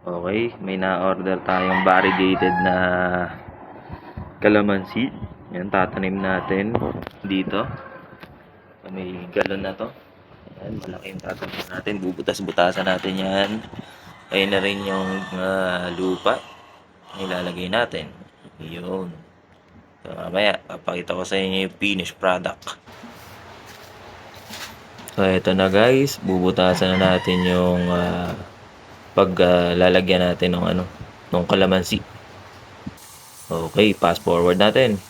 Okay, may na-order tayong variegated na calamansi. Yan, tatanim natin dito. May galon na to. Yan, malaki yung tatanim natin. Bubutas-butasan natin yan. Ayun na rin yung lupa. Ilalagay natin. Yun. So, mamaya, papakita ko sa inyo yung finished product. So, ito na guys. Bubutasan na natin yung lalagyan natin ng kalamansi. Okay, fast forward natin.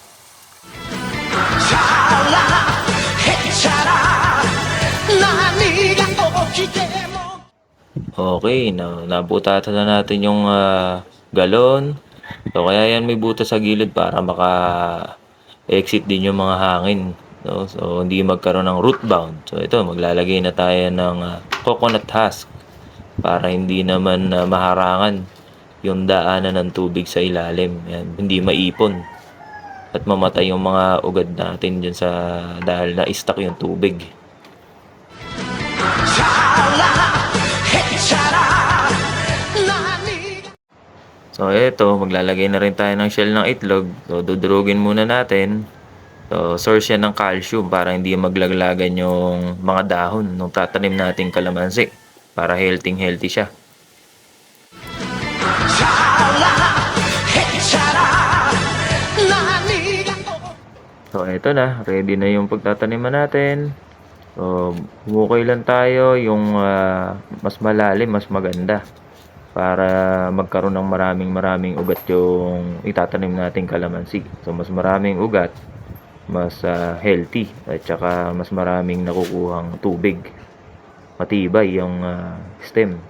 Okay, nabutasan na natin yung galon. So, kaya yan may butas sa gilid para maka-exit din yung mga hangin. No? So, hindi magkaroon ng root bound. So, ito, maglalagay na tayo ng coconut husk para hindi naman maharangan yung daanan ng tubig sa ilalim. Yan, hindi maipon at mamatay yung mga ugad natin dyan dahil na-stuck yung tubig. So ito, maglalagay na rin tayo ng shell ng itlog. So dudurugin muna natin. So source yan ng calcium para hindi maglaglagan yung mga dahon nung tatanim nating kalamansi para healthy siya. So ito na, ready na yung pagtataniman natin. So humukay lang tayo yung mas malalim, mas maganda para magkaroon ng maraming ugat yung itatanim nating kalamansi. So mas maraming ugat, mas healthy at saka mas maraming nakukuhang tubig. Matibay yung stem.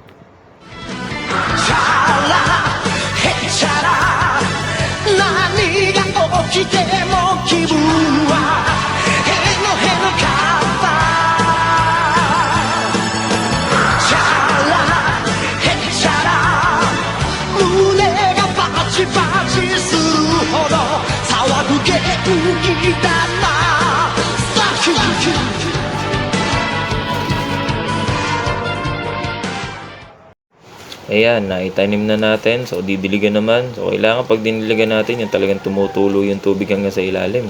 Ayan, naitanim na natin. So, didiligan naman. So, kailangan pag diniligan natin, yung talagang tumutulo yung tubig hanggang sa ilalim.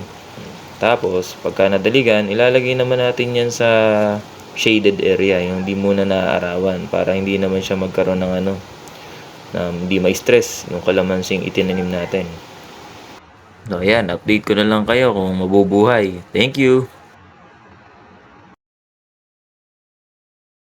Tapos, pagka nadaligan, ilalagay naman natin yan sa shaded area, yung hindi muna naaarawan, para hindi naman siya magkaroon ng na hindi ma-stress yung kalamansing itinanim natin. So, ayan, update ko na lang kayo kung mabubuhay. Thank you!